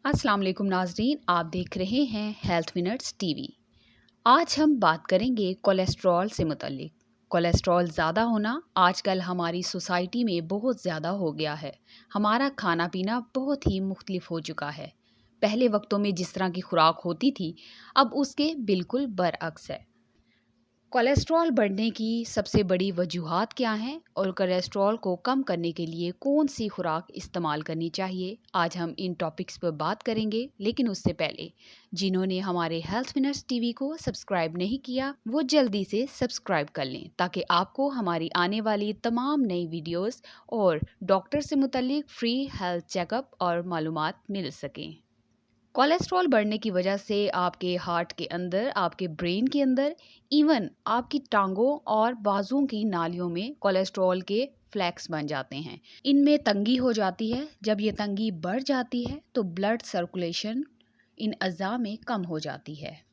अस्सलाम वालेकुम नाजरीन, आप देख रहे हैं हेल्थ मिनट्स टीवी। आज हम बात करेंगे कोलेस्ट्रॉल से मुतल्लिक। कोलेस्ट्रॉल ज़्यादा होना आजकल हमारी सोसाइटी में बहुत ज़्यादा हो गया है। हमारा खाना पीना बहुत ही मुख्तलिफ हो चुका है। पहले वक्तों में जिस तरह की खुराक होती थी, अब उसके बिल्कुल बरअक्स है। कोलेस्ट्रॉल बढ़ने की सबसे बड़ी वजूहात क्या हैं और कोलेस्ट्रॉल को कम करने के लिए कौन सी खुराक इस्तेमाल करनी चाहिए, आज हम इन टॉपिक्स पर बात करेंगे। लेकिन उससे पहले जिन्होंने हमारे हेल्थ मिनट्स टीवी को सब्सक्राइब नहीं किया, वो जल्दी से सब्सक्राइब कर लें ताकि आपको हमारी आने वाली तमाम नई वीडियोस और डॉक्टर से मुतल्लिक फ्री हेल्थ चेकअप और मालूमात मिल सकें। कोलेस्ट्रॉल बढ़ने की वजह से आपके हार्ट के अंदर, आपके ब्रेन के अंदर, इवन आपकी टांगों और बाजुओं की नालियों में कोलेस्ट्रॉल के फ्लैक्स बन जाते हैं। इनमें तंगी हो जाती है। जब ये तंगी बढ़ जाती है तो ब्लड सर्कुलेशन इन अज़ा में कम हो जाती है।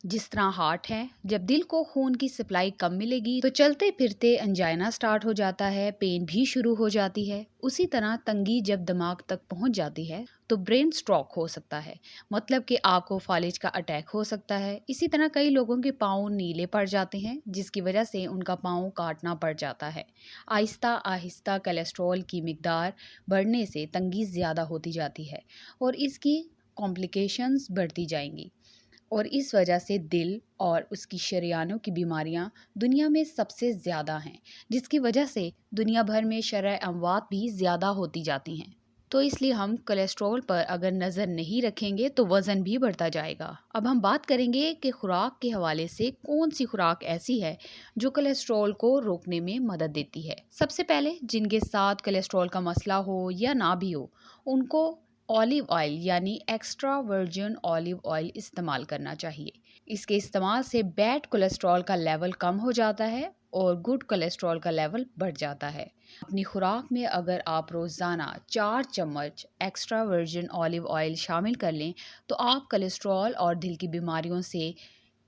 जिस तरह हार्ट है, जब दिल को खून की सप्लाई कम मिलेगी तो चलते फिरते अंजाइना स्टार्ट हो जाता है, पेन भी शुरू हो जाती है। उसी तरह तंगी जब दिमाग तक पहुंच जाती है तो ब्रेन स्ट्रोक हो सकता है, मतलब कि आपको फालिज का अटैक हो सकता है। इसी तरह कई लोगों के पाँव नीले पड़ जाते हैं, जिसकी वजह से उनका पाँव काटना पड़ जाता है। आहिस्ता आहिस्ता कोलेस्ट्रॉल की मिकदार बढ़ने से तंगी ज़्यादा होती जाती है और इसकी कॉम्प्लिकेशंस बढ़ती जाएंगी और इस वजह से दिल और उसकी शरियानों की बीमारियां दुनिया में सबसे ज़्यादा हैं, जिसकी वजह से दुनिया भर में शरह अमवात भी ज़्यादा होती जाती हैं। तो इसलिए हम कोलेस्ट्रॉल पर अगर नज़र नहीं रखेंगे तो वज़न भी बढ़ता जाएगा। अब हम बात करेंगे कि खुराक के हवाले से कौन सी खुराक ऐसी है जो कोलेस्ट्रॉल को रोकने में मदद देती है। सबसे पहले जिनके साथ कोलेस्ट्रॉल का मसला हो या ना भी हो, उनको ऑलिव ऑयल यानी एक्स्ट्रा वर्जिन ऑलिव ऑयल इस्तेमाल करना चाहिए। इसके इस्तेमाल से बैड कोलेस्ट्रॉल का लेवल कम हो जाता है और गुड कोलेस्ट्रॉल का लेवल बढ़ जाता है। अपनी खुराक में अगर आप रोज़ाना 4 चम्मच एक्स्ट्रा वर्जिन ऑलिव ऑयल शामिल कर लें तो आप कोलेस्ट्रॉल और दिल की बीमारियों से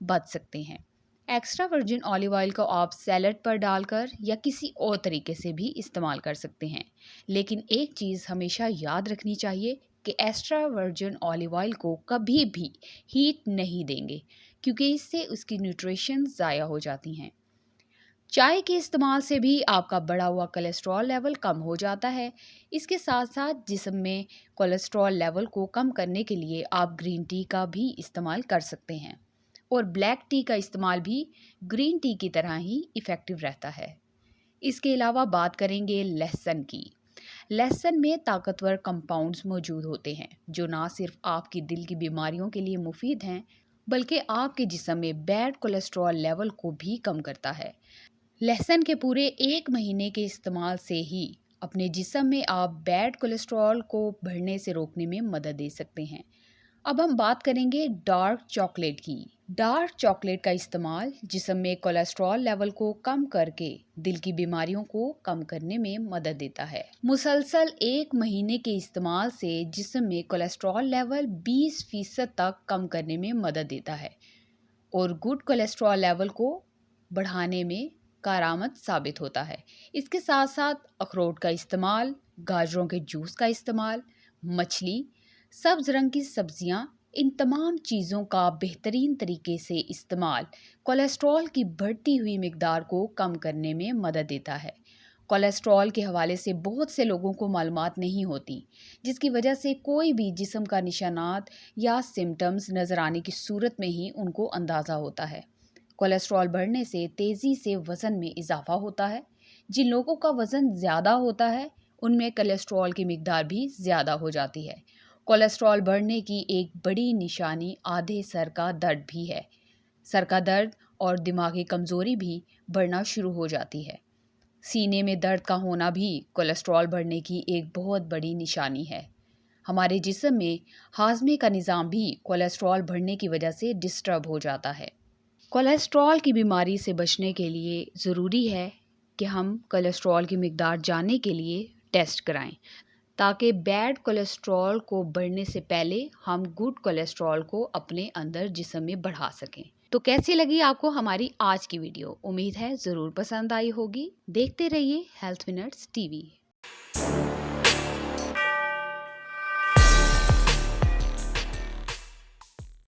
बच सकते हैं। एक्स्ट्रा वर्जिन ऑलिव ऑयल को आप सैलड पर डालकर या किसी और तरीके से भी इस्तेमाल कर सकते हैं। लेकिन एक चीज़ हमेशा याद रखनी चाहिए कि एक्स्ट्रा वर्जिन ऑलिव ऑयल को कभी भी हीट नहीं देंगे, क्योंकि इससे उसकी न्यूट्रिशन ज़ाया हो जाती हैं। चाय के इस्तेमाल से भी आपका बढ़ा हुआ कोलेस्ट्रॉल लेवल कम हो जाता है। इसके साथ साथ जिस्म में कोलेस्ट्रॉल लेवल को कम करने के लिए आप ग्रीन टी का भी इस्तेमाल कर सकते हैं और ब्लैक टी का इस्तेमाल भी ग्रीन टी की तरह ही इफ़ेक्टिव रहता है। इसके अलावा बात करेंगे लहसुन की। लहसुन में ताकतवर कंपाउंड्स मौजूद होते हैं जो ना सिर्फ आपकी दिल की बीमारियों के लिए मुफीद हैं, बल्कि आपके जिस्म में बैड कोलेस्ट्रॉल लेवल को भी कम करता है। लहसुन के पूरे 1 महीने के इस्तेमाल से ही अपने जिस्म में आप बैड कोलेस्ट्रॉल को बढ़ने से रोकने में मदद दे सकते हैं। अब हम बात करेंगे डार्क चॉकलेट की। डार्क चॉकलेट का इस्तेमाल जिस्म में कोलेस्ट्रॉल लेवल को कम करके दिल की बीमारियों को कम करने में मदद देता है। मुसलसल 1 महीने के इस्तेमाल से जिस्म में कोलेस्ट्रॉल लेवल 20% तक कम करने में मदद देता है और गुड कोलेस्ट्रॉल लेवल को बढ़ाने में कारआमद साबित होता है। इसके साथ साथ अखरोट का इस्तेमाल, गाजरों के जूस का इस्तेमाल, मछली, सब्ज़ रंग की सब्जियां, इन तमाम चीज़ों का बेहतरीन तरीके से इस्तेमाल कोलेस्ट्रॉल की बढ़ती हुई मिकदार को कम करने में मदद देता है। कोलेस्ट्रॉल के हवाले से बहुत से लोगों को मालूमात नहीं होती, जिसकी वजह से कोई भी जिस्म का निशानात या सिम्टम्स नज़र आने की सूरत में ही उनको अंदाज़ा होता है। कोलेस्ट्रॉल बढ़ने से तेज़ी से वज़न में इजाफा होता है। जिन लोगों का वज़न ज़्यादा होता है उनमें कोलेस्ट्रॉल की मिकदार भी ज़्यादा हो जाती है। कोलेस्ट्रॉल बढ़ने की एक बड़ी निशानी आधे सर का दर्द भी है। सर का दर्द और दिमागी कमज़ोरी भी बढ़ना शुरू हो जाती है। सीने में दर्द का होना भी कोलेस्ट्रॉल बढ़ने की एक बहुत बड़ी निशानी है। हमारे जिस्म में हाजमे का निज़ाम भी कोलेस्ट्रॉल बढ़ने की वजह से डिस्टर्ब हो जाता है। कोलेस्ट्रॉल की बीमारी से बचने के लिए ज़रूरी है कि हम कोलेस्ट्रॉल की मिकदार जानने के लिए टेस्ट कराएं, ताकि बैड कोलेस्ट्रॉल को बढ़ने से पहले हम गुड कोलेस्ट्रॉल को अपने अंदर जिस्म में बढ़ा सकें। तो कैसी लगी आपको हमारी आज की वीडियो? उम्मीद है ज़रूर पसंद आई होगी। देखते रहिए हेल्थ मिनट्स टीवी।